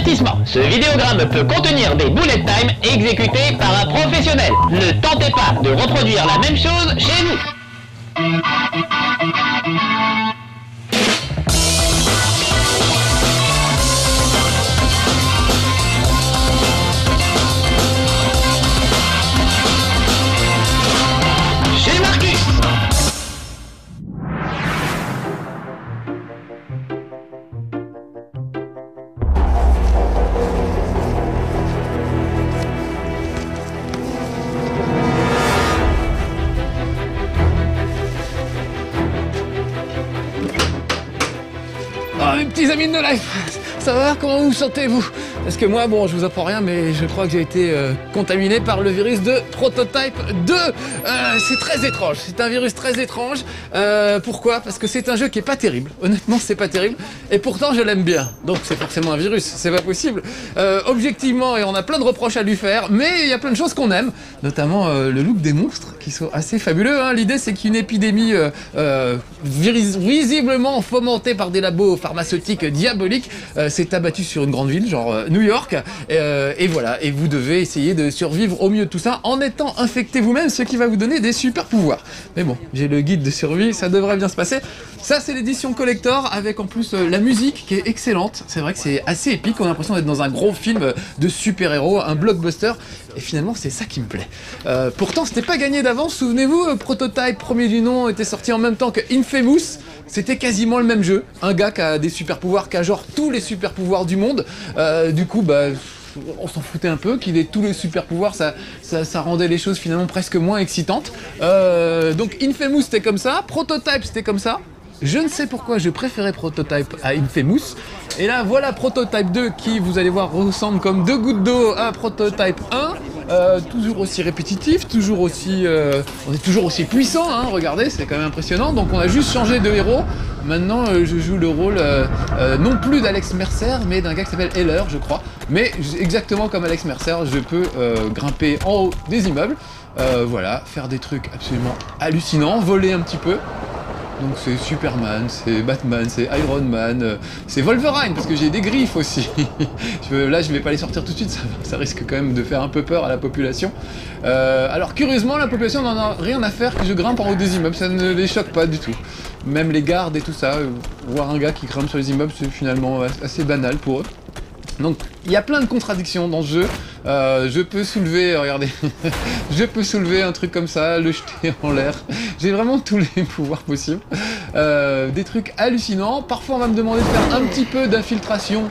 Avertissement, ce vidéogramme peut contenir des bullet time exécutés par un professionnel. Ne tentez pas de reproduire la même chose chez vous. Chez Marcus. Oh, mes petits amis de No Life, ça va? Comment vous sentez-vous? Parce que moi, bon, je vous apprends rien, mais je crois que j'ai été contaminé par le virus de Prototype 2. C'est très étrange, c'est un virus très étrange. Pourquoi? Parce que c'est un jeu qui est pas terrible. Honnêtement, c'est pas terrible. Et pourtant, je l'aime bien. Donc, c'est forcément un virus, c'est pas possible. Objectivement, et on a plein de reproches à lui faire, mais il y a plein de choses qu'on aime, notamment le look des monstres, qui sont assez fabuleux. Hein. L'idée, c'est qu'une épidémie visiblement fomentée par des labos pharmaceutiques diaboliques s'est abattue sur une grande ville, genre New York, et voilà, et vous devez essayer de survivre au milieu de tout ça en étant infecté vous-même, ce qui va vous donner des super pouvoirs. Mais bon, j'ai le guide de survie, ça devrait bien se passer. Ça, c'est l'édition collector, avec en plus la musique qui est excellente. C'est vrai que c'est assez épique, on a l'impression d'être dans un gros film de super-héros, un blockbuster, et finalement, c'est ça qui me plaît. Pourtant, c'était pas gagné d'avance, souvenez-vous, Prototype, premier du nom, était sorti en même temps que Infamous. C'était quasiment le même jeu, un gars qui a des super pouvoirs, qui a genre tous les super pouvoirs du monde. Du coup, bah, on s'en foutait un peu qu'il ait tous les super pouvoirs, ça rendait les choses finalement presque moins excitantes. Donc Infamous c'était comme ça, Prototype c'était comme ça. Je ne sais pourquoi je préférais Prototype à Infamous. Et là voilà Prototype 2 qui, vous allez voir, ressemble comme deux gouttes d'eau à Prototype 1. Toujours aussi répétitif, toujours aussi, on est toujours aussi puissant, hein, regardez, c'est quand même impressionnant. Donc on a juste changé de héros. Maintenant je joue le rôle non plus d'Alex Mercer, mais d'un gars qui s'appelle Heller, je crois. Mais exactement comme Alex Mercer, je peux grimper en haut des immeubles, voilà, faire des trucs absolument hallucinants, voler un petit peu. Donc c'est Superman, c'est Batman, c'est Iron Man, c'est Wolverine, parce que j'ai des griffes aussi. Là je vais pas les sortir tout de suite, ça risque quand même de faire un peu peur à la population. Alors curieusement, la population n'en a rien à faire que je grimpe en haut des immeubles, ça ne les choque pas du tout. Même les gardes et tout ça, voir un gars qui grimpe sur les immeubles, c'est finalement assez banal pour eux. Donc il y a plein de contradictions dans ce jeu. Je peux soulever, regardez, je peux soulever un truc comme ça, le jeter en l'air. J'ai vraiment tous les pouvoirs possibles. Des trucs hallucinants. Parfois on va me demander de faire un petit peu d'infiltration.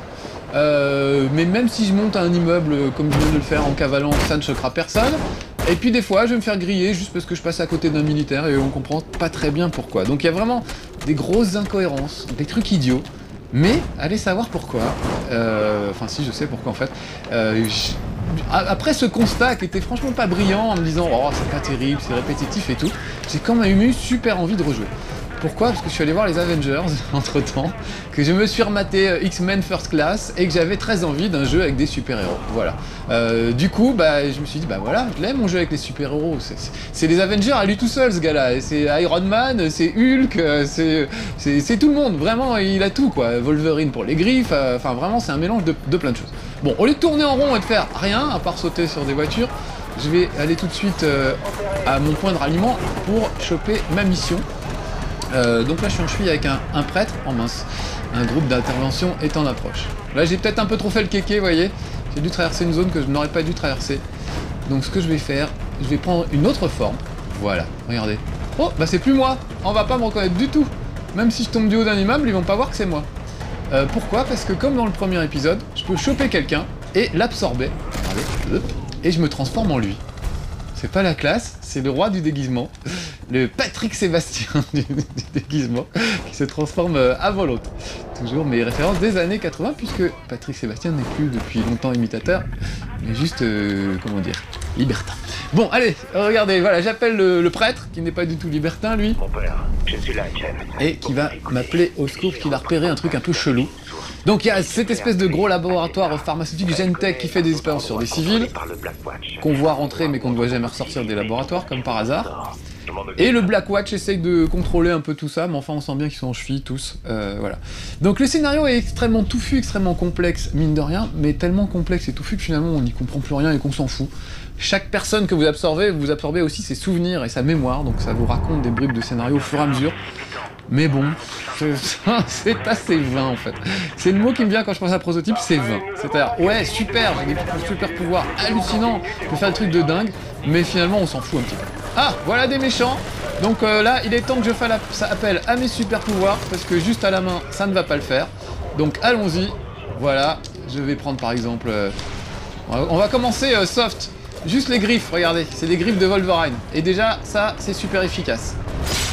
Mais même si je monte à un immeuble comme je viens de le faire en cavalant, ça ne choquera personne. Et puis des fois je vais me faire griller juste parce que je passe à côté d'un militaire et on comprend pas très bien pourquoi. Donc il y a vraiment des grosses incohérences, des trucs idiots. Mais allez savoir pourquoi, enfin si je sais pourquoi en fait, après ce constat qui était franchement pas brillant en me disant oh c'est pas terrible, c'est répétitif et tout, j'ai quand même eu super envie de rejouer. Pourquoi? Parce que je suis allé voir les Avengers entre temps, que je me suis rematé X-Men First Class et que j'avais très envie d'un jeu avec des super-héros. Voilà. Du coup, bah, je me suis dit, bah voilà, je l'aime mon jeu avec les super-héros. C'est les Avengers à lui tout seul ce gars-là. C'est Iron Man, c'est Hulk, c'est tout le monde. Vraiment, il a tout quoi. Wolverine pour les griffes. Enfin, vraiment, c'est un mélange de plein de choses. Bon, au lieu de tourner en rond et de faire rien, à part sauter sur des voitures, je vais aller tout de suite à mon point de ralliement pour choper ma mission. Donc là je suis en cheville avec un prêtre, en mince, un groupe d'intervention est en approche. Là j'ai peut-être un peu trop fait le kéké, vous voyez, j'ai dû traverser une zone que je n'aurais pas dû traverser. Donc ce que je vais faire, je vais prendre une autre forme, voilà, regardez. Oh, bah c'est plus moi, on va pas me reconnaître du tout. Même si je tombe du haut d'un immeuble, ils vont pas voir que c'est moi. Pourquoi? Parce que comme dans le premier épisode, je peux choper quelqu'un et l'absorber, regardez, et je me transforme en lui. C'est pas la classe, c'est le roi du déguisement, le Patrick Sébastien du déguisement, qui se transforme à volonté. Toujours mes références des années 80, puisque Patrick Sébastien n'est plus depuis longtemps imitateur, mais juste, comment dire, libertin. Bon, allez, regardez, voilà, j'appelle le prêtre, qui n'est pas du tout libertin, lui. Mon père, je suis là, Jen. Et qui va m'appeler au secours, qui va repérer un truc un peu chelou. Donc il y a cette espèce de gros laboratoire pharmaceutique Gentech qui fait des expériences sur des civils, qu'on voit rentrer mais qu'on ne voit jamais ressortir des laboratoires, comme par hasard. Et le Black Watch essaye de contrôler un peu tout ça, mais enfin on sent bien qu'ils sont en cheville tous, voilà. Donc le scénario est extrêmement touffu, extrêmement complexe, mine de rien, mais tellement complexe et touffu que finalement on n'y comprend plus rien et qu'on s'en fout. Chaque personne que vous absorbez aussi ses souvenirs et sa mémoire, donc ça vous raconte des bribes de scénario au fur et à mesure. Mais bon, c'est assez vain en fait. C'est le mot qui me vient quand je pense à Prototype, c'est vain. C'est-à-dire, ouais, super, j'ai des super pouvoirs hallucinants, je peux faire des trucs de dingue, mais finalement on s'en fout un petit peu. Ah, voilà des méchants. Donc là, il est temps que je fasse appel à mes super pouvoirs, parce que juste à la main, ça ne va pas le faire. Donc allons-y, voilà, je vais prendre par exemple... on va commencer soft, juste les griffes, regardez, c'est des griffes de Wolverine. Et déjà, ça, c'est super efficace.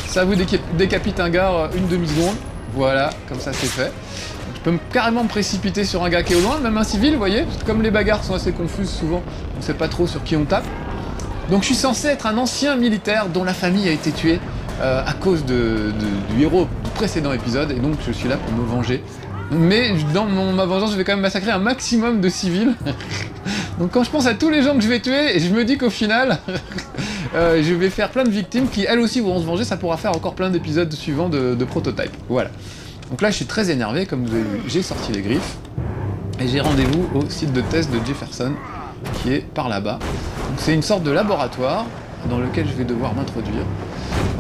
Ça vous décapite un gars une demi-seconde, voilà, comme ça c'est fait. Je peux carrément me précipiter sur un gars qui est au loin, même un civil, vous voyez, parce que comme les bagarres sont assez confuses souvent, on sait pas trop sur qui on tape. Donc je suis censé être un ancien militaire dont la famille a été tuée à cause du héros du précédent épisode, et donc je suis là pour me venger. Mais dans ma vengeance, je vais quand même massacrer un maximum de civils. Donc quand je pense à tous les gens que je vais tuer, je me dis qu'au final, je vais faire plein de victimes qui elles aussi vont se venger, ça pourra faire encore plein d'épisodes suivants de Prototype. Voilà. Donc là je suis très énervé, comme vous avez vu, j'ai sorti les griffes, et j'ai rendez-vous au site de test de Jefferson, qui est par là-bas. Donc c'est une sorte de laboratoire dans lequel je vais devoir m'introduire.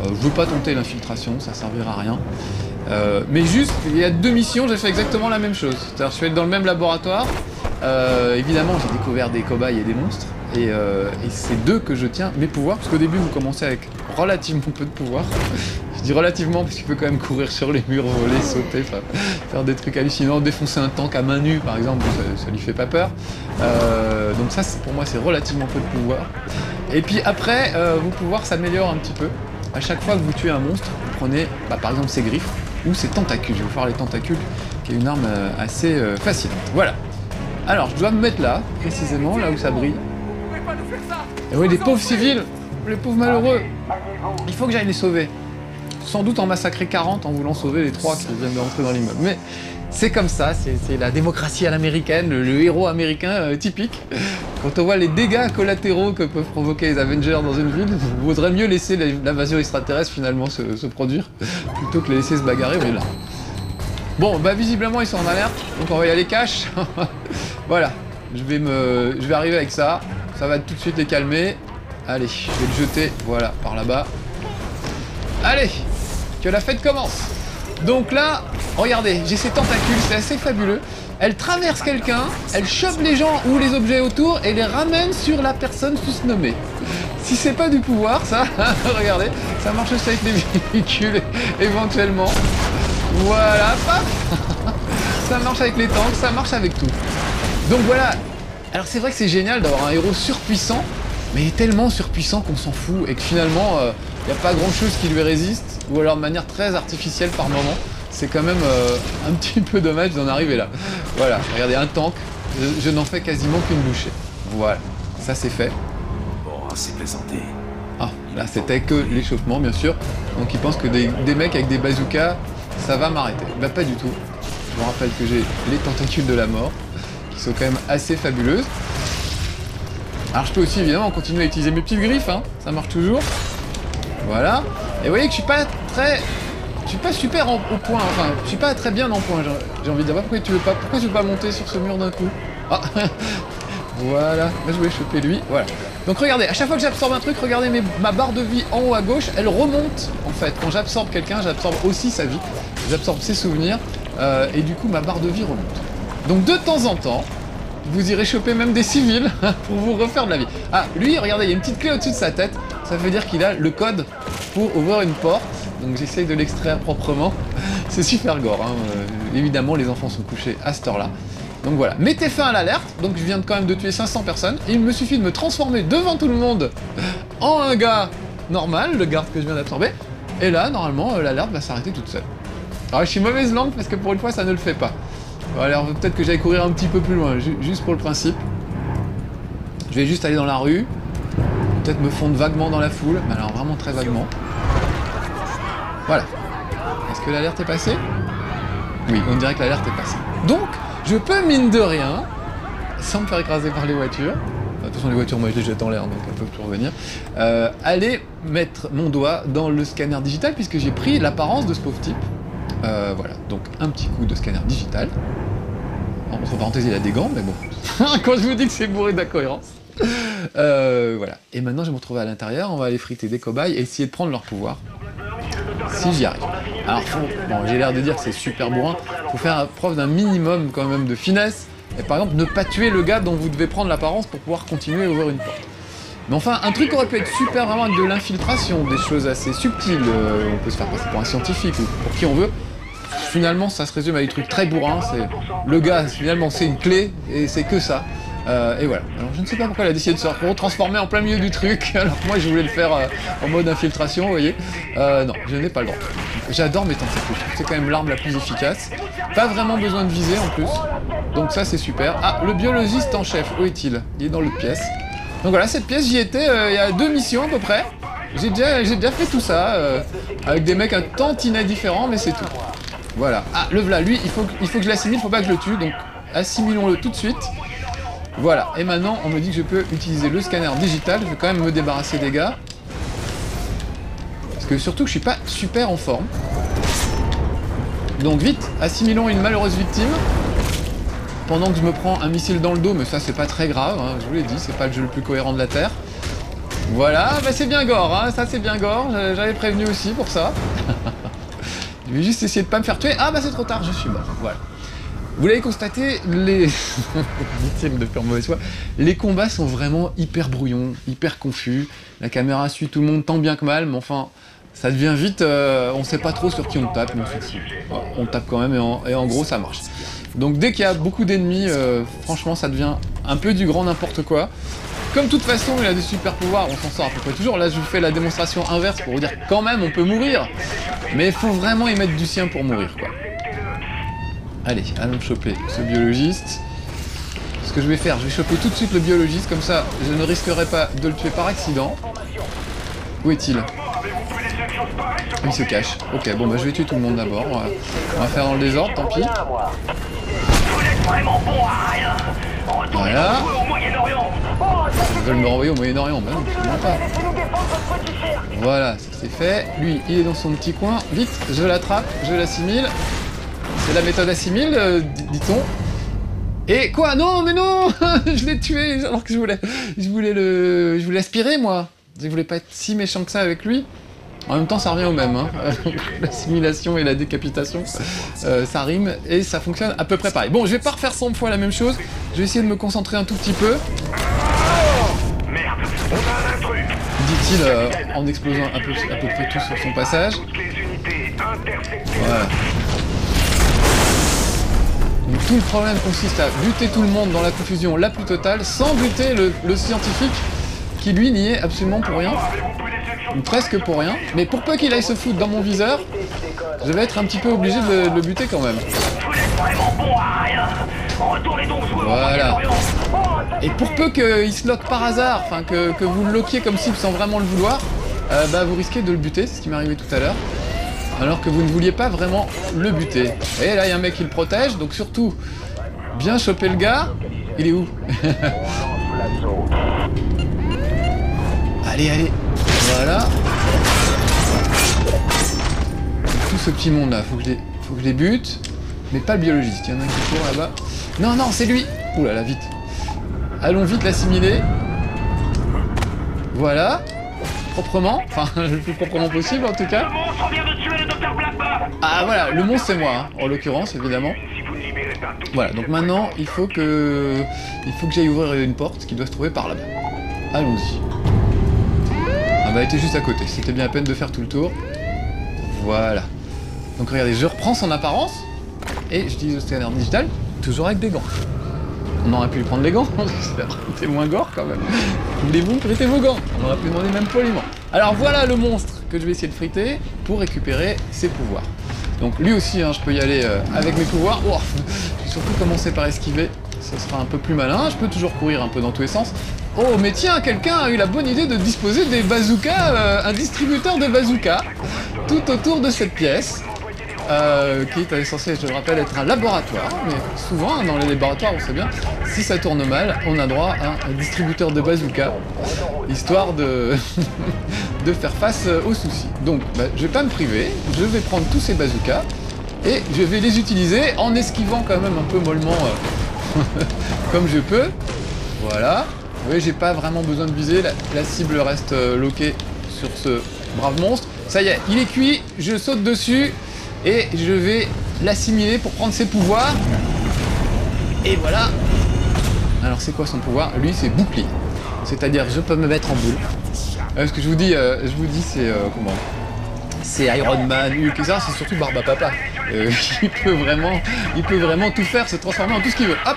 Je veux pas tenter l'infiltration, ça servira à rien. Mais juste, il y a 2 missions, j'ai fait exactement la même chose. C'est-à-dire, je suis allé dans le même laboratoire. Évidemment, j'ai découvert des cobayes et des monstres. Et c'est d'eux que je tiens mes pouvoirs, parce qu'au début, vous commencez avec relativement peu de pouvoirs. Je dis relativement, parce qu'il peut quand même courir sur les murs, voler, sauter, faire des trucs hallucinants, défoncer un tank à main nue, par exemple, ça lui fait pas peur. Donc ça, pour moi, c'est relativement peu de pouvoir. Et puis après, vos pouvoirs s'améliorent un petit peu. À chaque fois que vous tuez un monstre, vous prenez, par exemple, ses griffes, ou ses tentacules. Je vais vous faire les tentacules, qui est une arme assez facile. Voilà. Alors, je dois me mettre là, précisément, là où ça brille. Et oui, les pauvres civils, les pauvres malheureux, il faut que j'aille les sauver. Sans doute en massacrer 40 en voulant sauver les 3 qui viennent de rentrer dans l'immeuble. Mais c'est comme ça, c'est la démocratie à l'américaine, le héros américain typique. Quand on voit les dégâts collatéraux que peuvent provoquer les Avengers dans une ville, il vaudrait mieux laisser l'invasion extraterrestre finalement se produire, plutôt que les laisser se bagarrer, mais là. Bon, bah visiblement ils sont en alerte, donc on va y aller cash. Voilà, je vais arriver avec ça, ça va tout de suite les calmer. Allez, je vais le jeter, voilà, par là-bas. Allez, que la fête commence. Donc là, regardez, j'ai ces tentacules, c'est assez fabuleux. Elle traverse quelqu'un, elle chope les gens ou les objets autour et les ramène sur la personne susnommée. Si c'est pas du pouvoir, ça, regardez, ça marche aussi avec les véhicules, éventuellement. Voilà, paf. Ça marche avec les tanks, ça marche avec tout. Donc voilà, alors c'est vrai que c'est génial d'avoir un héros surpuissant, mais il est tellement surpuissant qu'on s'en fout et que finalement, il n'y a pas grand chose qui lui résiste, ou alors de manière très artificielle par moment. C'est quand même un petit peu dommage d'en arriver là. Voilà, regardez, un tank, je n'en fais quasiment qu'une bouchée. Voilà, ça c'est fait. Bon, c'est plaisanté. Ah, là c'était que l'échauffement bien sûr. Donc ils pensent que des mecs avec des bazookas, ça va m'arrêter. Bah pas du tout. Je vous rappelle que j'ai les tentacules de la mort, qui sont quand même assez fabuleuses. Alors je peux aussi évidemment continuer à utiliser mes petites griffes, hein. Ça marche toujours. Voilà. Et vous voyez que je suis pas super au point, enfin, je suis pas très bien en point, j'ai envie de dire. Pourquoi tu veux pas monter sur ce mur d'un coup? Ah. Voilà, là je vais choper lui, voilà. Donc regardez, à chaque fois que j'absorbe un truc, regardez ma barre de vie en haut à gauche, elle remonte en fait. Quand j'absorbe quelqu'un, j'absorbe aussi sa vie, j'absorbe ses souvenirs, et du coup ma barre de vie remonte. Donc de temps en temps, vous irez choper même des civils pour vous refaire de la vie. Ah, lui, regardez, il y a une petite clé au-dessus de sa tête, ça veut dire qu'il a le code pour ouvrir une porte. Donc j'essaye de l'extraire proprement. C'est super gore, hein. Évidemment, les enfants sont couchés à cette heure-là. Donc voilà, mettez fin à l'alerte. Donc je viens quand même de tuer 500 personnes. Il me suffit de me transformer devant tout le monde en un gars normal, le garde que je viens d'absorber. Et là, normalement, l'alerte va s'arrêter toute seule. Alors je suis mauvaise langue parce que pour une fois, ça ne le fait pas. Alors peut-être que j'aille courir un petit peu plus loin, juste pour le principe. Je vais juste aller dans la rue. Peut-être me fondre vaguement dans la foule, mais alors vraiment très vaguement. Voilà. Est-ce que l'alerte est passée? Oui, on dirait que l'alerte est passée. Donc, je peux, mine de rien, sans me faire écraser par les voitures, Attention, les voitures m'ont été jetées en l'air, donc elles peuvent plus revenir. Aller mettre mon doigt dans le scanner digital, puisque j'ai pris l'apparence de ce pauvre type. Voilà, donc un petit coup de scanner digital. Entre parenthèses, il a des gants, mais bon. Quand je vous dis que c'est bourré d'incohérence. Voilà. Et maintenant, je vais me retrouver à l'intérieur. On va aller friter des cobayes et essayer de prendre leur pouvoir. Si j'y arrive. Alors, bon, j'ai l'air de dire que c'est super bourrin. Faut faire preuve d'un minimum quand même de finesse. Et par exemple, ne pas tuer le gars dont vous devez prendre l'apparence pour pouvoir continuer à ouvrir une porte. Mais enfin, un truc aurait pu être super, vraiment avec de l'infiltration, des choses assez subtiles. On peut se faire passer pour un scientifique ou pour qui on veut. Finalement, ça se résume à des trucs très bourrins. C'est le gars, finalement, c'est une clé et c'est que ça. Et voilà. Alors, je ne sais pas pourquoi elle a décidé de se transformer en plein milieu du truc. Alors que moi, je voulais le faire en mode infiltration, vous voyez. Non, je n'ai pas le droit. J'adore mes tentacules. C'est quand même l'arme la plus efficace. Pas vraiment besoin de viser en plus. Donc ça, c'est super. Ah, le biologiste en chef, où est-il? Il est dans l'autre pièce. Donc voilà, cette pièce, j'y étais il y a 2 missions à peu près. J'ai déjà fait tout ça, avec des mecs un tantinet différents, mais c'est tout. Voilà. Ah, le voilà, lui, il faut que je l'assimile, faut pas que je le tue, donc assimilons-le tout de suite. Voilà, et maintenant, on me dit que je peux utiliser le scanner digital, je vais quand même me débarrasser des gars. Parce que surtout que je suis pas super en forme. Donc vite, assimilons une malheureuse victime. Pendant que je me prends un missile dans le dos, mais ça c'est pas très grave, hein, je vous l'ai dit, c'est pas le jeu le plus cohérent de la Terre. Voilà, bah c'est bien gore, hein, ça c'est bien gore, j'avais prévenu aussi pour ça. Je vais juste essayer de pas me faire tuer. Ah bah c'est trop tard, je suis mort, voilà. Vous l'avez constaté, les les combats sont vraiment hyper brouillons, hyper confus. La caméra suit tout le monde tant bien que mal, mais enfin, ça devient vite, on sait pas trop sur qui on tape, mais on s'en fout. Voilà, on tape quand même et en gros ça marche. Donc dès qu'il y a beaucoup d'ennemis, franchement ça devient un peu du grand n'importe quoi. Comme de toute façon il a des super pouvoirs, on s'en sort à peu près toujours. Là je vous fais la démonstration inverse pour vous dire quand même on peut mourir. Mais il faut vraiment y mettre du sien pour mourir quoi. Allez, allons choper ce biologiste. Ce que je vais faire, je vais choper tout de suite le biologiste, comme ça je ne risquerai pas de le tuer par accident. Où est-il? Il se cache. Ok, bon bah je vais tuer tout le monde d'abord. On va faire dans le désordre, tant pis. Voilà. Ils veulent me renvoyer au Moyen-Orient, bah non, absolument pas. Voilà, ça c'est fait. Lui, il est dans son petit coin. Vite, je l'attrape, je l'assimile. C'est la méthode assimile, dit-on. Et quoi? Non, mais non. Je l'ai tué alors que je voulais aspirer, moi. Je voulais pas être si méchant que ça avec lui. En même temps, ça revient au même. Hein. L'assimilation et la décapitation, ça rime et ça fonctionne à peu près pareil. Bon, je vais pas refaire 100 fois la même chose. Je vais essayer de me concentrer un tout petit peu. Dit-il en explosant à peu près tout sur son passage. Voilà. Donc, tout le problème consiste à buter tout le monde dans la confusion la plus totale, sans buter le scientifique qui lui n'y est absolument pour rien. Ou presque pour rien. Mais pour peu qu'il aille se foutre dans mon viseur, je vais être un petit peu obligé de le buter quand même. Voilà. Et pour peu qu'il se lock par hasard, enfin que vous le lockiez comme cible sans vraiment le vouloir, bah vous risquez de le buter, c'est ce qui m'est arrivé tout à l'heure. Alors que vous ne vouliez pas vraiment le buter. Et là, il y a un mec qui le protège, donc surtout, bien choper le gars. Il est où? Allez, allez. Voilà. Tout ce petit monde là, faut que je les bute. Mais pas le biologiste, il y en a un qui court là-bas. Non, non, c'est lui. Ouh là là, vite. Allons vite l'assimiler. Voilà. Proprement, enfin le plus proprement possible en tout cas. Ah voilà, le monstre c'est moi, hein, en l'occurrence évidemment. Voilà, donc maintenant il faut que j'aille ouvrir une porte qui doit se trouver par là-bas. Allons-y. Ah bah elle était juste à côté, c'était bien la peine de faire tout le tour. Voilà. Donc regardez, je reprends son apparence et j'utilise le scanner digital, toujours avec des gants. On aurait pu lui prendre les gants, c'est moins gore quand même. Voulez-vous prêter vos gants? On aurait pu demander même poliment. Alors voilà le monstre que je vais essayer de friter pour récupérer ses pouvoirs. Donc lui aussi, hein, je peux y aller avec mes pouvoirs. Oh, je vais surtout commencer par esquiver, ça sera un peu plus malin. Je peux toujours courir un peu dans tous les sens. Oh mais tiens, quelqu'un a eu la bonne idée de disposer des bazookas, un distributeur de bazookas, tout autour de cette pièce. qui est censé, je le rappelle, être un laboratoire, mais souvent dans les laboratoires, on sait bien, si ça tourne mal, on a droit à un distributeur de bazooka, histoire de, de faire face aux soucis. Donc, bah, je vais pas me priver, je vais prendre tous ces bazookas, et je vais les utiliser en esquivant quand même un peu mollement, comme je peux. Voilà. Vous voyez, j'ai pas vraiment besoin de viser, la cible reste loquée sur ce brave monstre. Ça y est, il est cuit, je saute dessus et je vais l'assimiler pour prendre ses pouvoirs. Et voilà. Alors c'est quoi son pouvoir? Lui c'est bouclier. C'est-à-dire je peux me mettre en boule. Ce que je vous dis c'est comment? C'est Iron Man, Hulk et ça, c'est surtout Barba Papa. Il peut vraiment tout faire, se transformer en tout ce qu'il veut. Hop!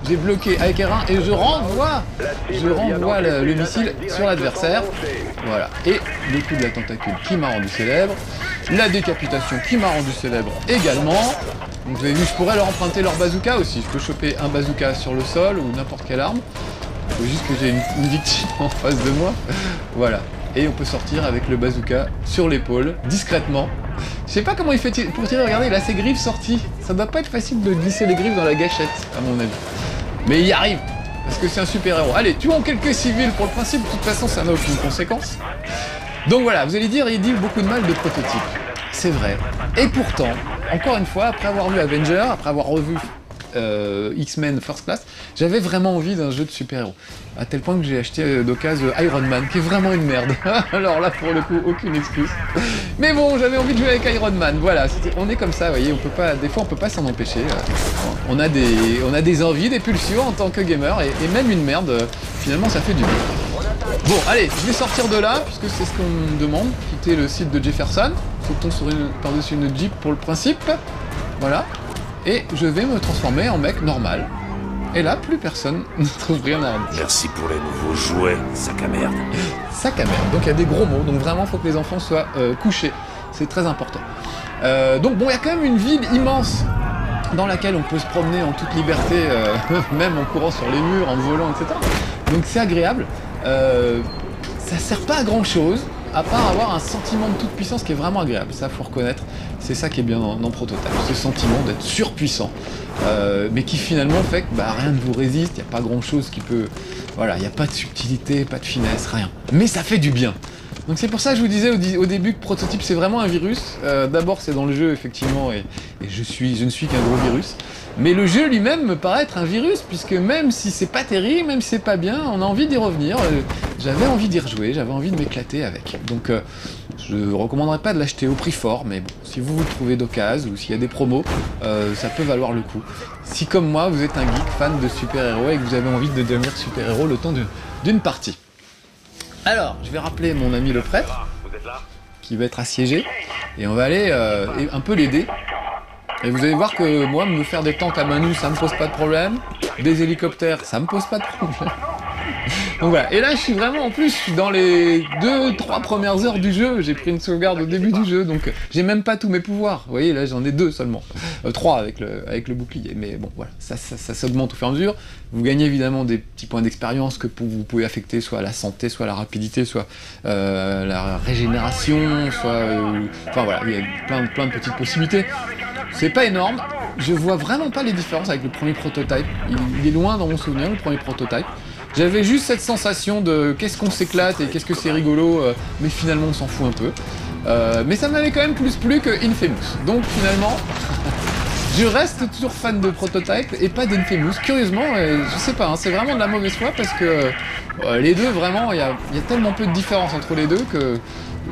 J'ai bloqué avec R1 et je renvoie le missile sur l'adversaire. Voilà. Et le coup de la tentacule qui m'a rendu célèbre. La décapitation qui m'a rendu célèbre également. Donc vous avez vu, je pourrais leur emprunter leur bazooka aussi. Je peux choper un bazooka sur le sol ou n'importe quelle arme. Il faut juste que j'ai une victime en face de moi. Voilà. Et on peut sortir avec le bazooka sur l'épaule, discrètement. Je sais pas comment il fait pour tirer, regardez, il a ses griffes sorties. Ça doit pas être facile de glisser les griffes dans la gâchette, à mon avis. Mais il y arrive, parce que c'est un super-héros. Allez, tuons quelques civils pour le principe, de toute façon ça n'a aucune conséquence. Donc voilà, vous allez dire, il dit beaucoup de mal de prototype. C'est vrai. Et pourtant, encore une fois, après avoir vu Avenger, après avoir revu X-Men First Class, j'avais vraiment envie d'un jeu de super-héros. À tel point que j'ai acheté d'occasion Iron Man, qui est vraiment une merde. Alors là, pour le coup, aucune excuse. Mais bon, j'avais envie de jouer avec Iron Man. Voilà, on est comme ça, vous voyez, on peut pas, des fois on peut pas s'en empêcher. On a des envies, des pulsions en tant que gamer, et même une merde, finalement ça fait du bien. Bon, allez, je vais sortir de là, puisque c'est ce qu'on me demande, quitter le site de Jefferson. Sautons par-dessus une Jeep pour le principe. Voilà. Et je vais me transformer en mec normal. Et là, plus personne ne trouve rien à redire. Merci pour les nouveaux jouets, sac à merde. Sac à merde. Donc il y a des gros mots. Donc vraiment, il faut que les enfants soient couchés. C'est très important. Donc bon, il y a quand même une ville immense dans laquelle on peut se promener en toute liberté, même en courant sur les murs, en volant, etc. Donc c'est agréable. Ça sert pas à grand chose, à part avoir un sentiment de toute puissance qui est vraiment agréable. Ça, faut reconnaître. C'est ça qui est bien dans Prototype, ce sentiment d'être surpuissant, mais qui finalement fait que rien ne vous résiste, il n'y a pas grand chose qui peut... Voilà, il n'y a pas de subtilité, pas de finesse, rien. Mais ça fait du bien. Donc c'est pour ça que je vous disais au début que Prototype c'est vraiment un virus. D'abord c'est dans le jeu effectivement, et je ne suis qu'un gros virus. Mais le jeu lui-même me paraît être un virus, puisque même si c'est pas terrible, même si c'est pas bien, on a envie d'y revenir. J'avais envie d'y rejouer, j'avais envie de m'éclater avec. Donc je ne recommanderais pas de l'acheter au prix fort, mais bon, si vous le trouvez d'occasion, ou s'il y a des promos, ça peut valoir le coup. Si comme moi, vous êtes un geek fan de super-héros et que vous avez envie de devenir super-héros le temps d'une partie. Alors, je vais rappeler mon ami le prêtre, qui va être assiégé, et on va aller un peu l'aider. Et vous allez voir que moi, me faire des tanks à main nue, ça me pose pas de problème. Des hélicoptères, ça me pose pas de problème. Donc voilà, et là je suis vraiment, en plus, je suis dans les 2-3 premières heures du jeu, j'ai pris une sauvegarde au début du jeu, donc j'ai même pas tous mes pouvoirs. Vous voyez, là j'en ai 2 seulement. 3 avec le bouclier, mais bon, voilà, ça s'augmente au fur et à mesure. Vous gagnez évidemment des petits points d'expérience que vous pouvez affecter soit à la santé, soit à la rapidité, soit la régénération, soit... enfin voilà, il y a plein de petites possibilités. C'est pas énorme, je vois vraiment pas les différences avec le premier Prototype. Il est loin dans mon souvenir, le premier Prototype. J'avais juste cette sensation de qu'est-ce qu'on s'éclate et qu'est-ce que c'est rigolo, mais finalement on s'en fout un peu. Mais ça m'avait quand même plus plu que Infamous. Donc finalement, je reste toujours fan de Prototype et pas d'Infamous. Curieusement, je sais pas, hein, c'est vraiment de la mauvaise foi parce que les deux, vraiment, il y a tellement peu de différence entre les deux que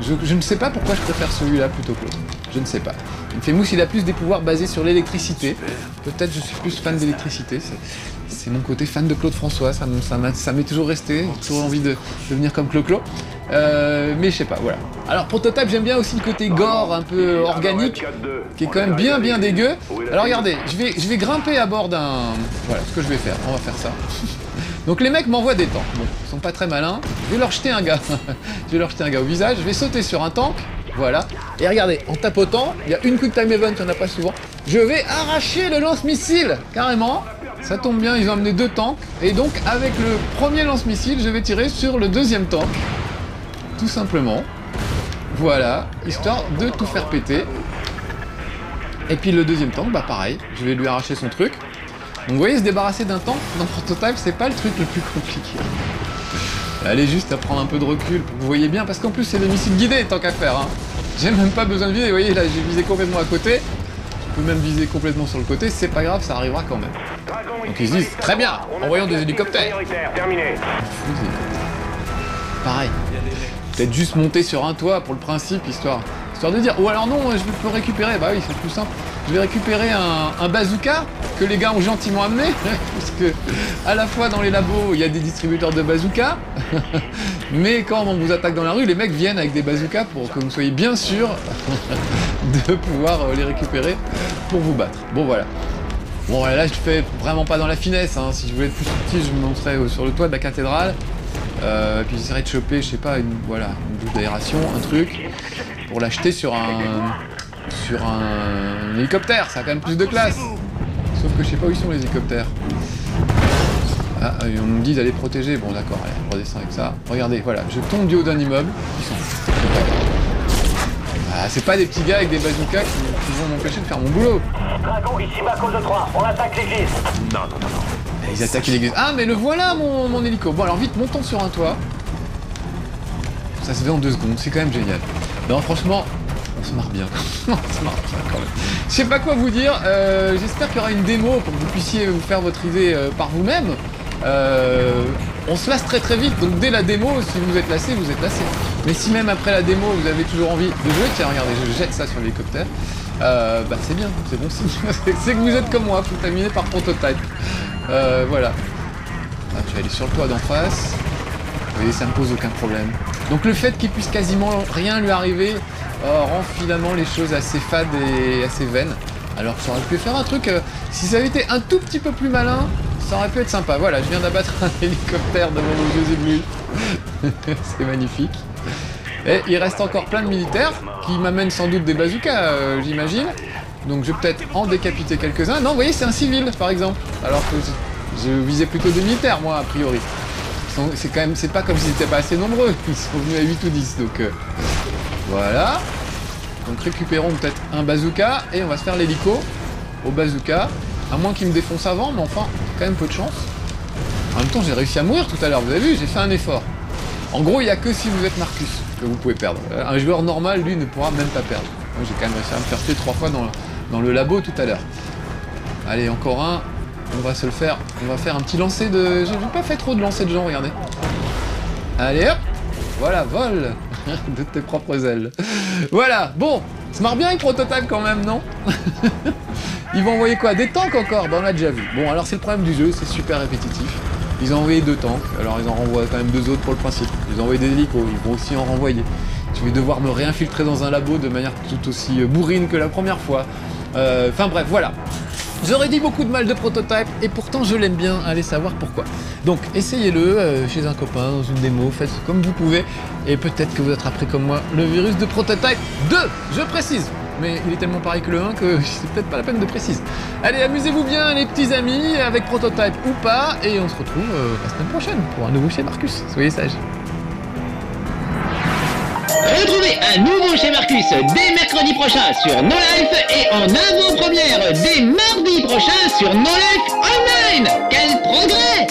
je ne sais pas pourquoi je préfère celui-là plutôt que l'autre. Je ne sais pas. Infamous, il a plus des pouvoirs basés sur l'électricité. Peut-être je suis plus fan d'électricité. C'est mon côté fan de Claude François. Ça m'est toujours resté. J'ai toujours envie de devenir comme Clo-Clo. Mais je sais pas, voilà. Alors Prototype, j'aime bien aussi le côté gore, un peu organique, qui est quand même bien dégueu. Alors regardez, je vais grimper à bord d'un... Voilà ce que je vais faire. On va faire ça. Donc les mecs m'envoient des tanks. Bon, ils sont pas très malins. Je vais leur jeter un gars. Je vais leur jeter un gars au visage. Je vais sauter sur un tank. Voilà. Et regardez, en tapotant, il y a une quick time event, il n'y en a pas souvent. Je vais arracher le lance-missile, carrément. Ça tombe bien, ils ont amené 2 tanks. Et donc, avec le premier lance-missile, je vais tirer sur le deuxième tank. Tout simplement. Voilà, histoire de tout faire péter. Et puis le deuxième tank, bah pareil, je vais lui arracher son truc. Donc vous voyez, se débarrasser d'un tank dans Prototype, c'est pas le truc le plus compliqué. Allez juste à prendre un peu de recul pour que vous voyez bien, parce qu'en plus c'est des missiles guidés tant qu'à faire. Hein. J'ai même pas besoin de viser, vous voyez là j'ai visé complètement à côté. Je peux même viser complètement sur le côté, c'est pas grave, ça arrivera quand même. Donc ils se disent, très bien, envoyons des hélicoptères. Pareil, peut-être juste monter sur un toit pour le principe, histoire de dire, ou alors non, je peux récupérer, bah oui c'est plus simple. Je vais récupérer un bazooka que les gars ont gentiment amené, parce que à la fois dans les labos il y a des distributeurs de bazooka, mais quand on vous attaque dans la rue, les mecs viennent avec des bazookas pour que vous soyez bien sûr de pouvoir les récupérer pour vous battre. Bon voilà. Bon là je fais vraiment pas dans la finesse, hein. Si je voulais être plus subtil je me monterais sur le toit de la cathédrale, puis j'essaierais de choper, je sais pas, une bouche d'aération, un truc, pour l'acheter sur un hélicoptère, ça a quand même plus de classe. Sauf que je sais pas où ils sont les hélicoptères. Ah, on me dit d'aller protéger. Bon d'accord, allez, on redescend avec ça. Regardez, voilà, je tombe du haut d'un immeuble. Ils sont... Ah, c'est pas des petits gars avec des bazookas qui vont m'empêcher de faire mon boulot. Dragon, ici Mako 2-3, on attaque l'église. Non. Ils attaquent l'église. Ah, mais le voilà mon hélico. Bon alors vite, montons sur un toit. Ça se fait en 2 secondes, c'est quand même génial. Non, franchement... on se marre bien. On se marre bien quand même. Je sais pas quoi vous dire. J'espère qu'il y aura une démo pour que vous puissiez vous faire votre idée par vous-même. On se lasse très très vite. Donc dès la démo, si vous êtes lassé, vous êtes lassé. Mais si même après la démo, vous avez toujours envie de jouer, tiens regardez, je jette ça sur l'hélicoptère. Bah c'est bien, c'est bon signe. C'est que vous êtes comme moi, contaminé par Prototype. Voilà. Ah, tu vas aller sur le toit d'en face. Vous voyez, ça me pose aucun problème. Donc le fait qu'il puisse quasiment rien lui arriver rend finalement les choses assez fades et assez vaines. Alors ça aurait pu faire un truc, si ça avait été un tout petit peu plus malin, ça aurait pu être sympa. Voilà, je viens d'abattre un hélicoptère devant vos yeux éblouis. C'est magnifique. Et il reste encore plein de militaires qui m'amènent sans doute des bazookas, j'imagine. Donc je vais peut-être en décapiter quelques-uns. Non, vous voyez, c'est un civil par exemple. Alors que je visais plutôt des militaires, moi, a priori. C'est pas comme s'ils n'étaient pas assez nombreux. Ils sont venus à 8 ou 10, donc voilà. Donc récupérons peut-être un bazooka et on va se faire l'hélico au bazooka. À moins qu'il me défonce avant, mais enfin, quand même peu de chance. En même temps, j'ai réussi à mourir tout à l'heure, vous avez vu, j'ai fait un effort. En gros, il n'y a que si vous êtes Marcus que vous pouvez perdre. Un joueur normal, lui, ne pourra même pas perdre. Moi, j'ai quand même réussi à me faire tuer 3 fois dans le labo tout à l'heure. Allez, encore un. On va se le faire. On va faire un petit lancer de... J'ai pas fait trop de lancer de gens, regardez. Allez, hop. Voilà, vol de tes propres ailes. Voilà, bon. Ça marche bien avec Prototype quand même, non? Ils vont envoyer quoi? Des tanks encore? Ben, on l'a déjà vu. Bon, alors c'est le problème du jeu, c'est super répétitif. Ils ont envoyé 2 tanks, alors ils en renvoient quand même 2 autres pour le principe. Ils ont envoyé des hélicos, ils vont aussi en renvoyer. Je vais devoir me réinfiltrer dans un labo de manière tout aussi bourrine que la première fois. Enfin bref, voilà. J'aurais dit beaucoup de mal de Prototype et pourtant je l'aime bien, allez savoir pourquoi. Donc essayez-le chez un copain, dans une démo, faites comme vous pouvez et peut-être que vous attraperez comme moi le virus de Prototype 2, je précise. Mais il est tellement pareil que le 1 que c'est peut-être pas la peine de préciser. Allez, amusez-vous bien les petits amis, avec Prototype ou pas, et on se retrouve la semaine prochaine pour un nouveau chez Marcus. Soyez sages. Retrouvez un nouveau chez Marcus dès mercredi prochain sur No Life et en avant-première dès mardi prochain sur No Life Online. Quel progrès!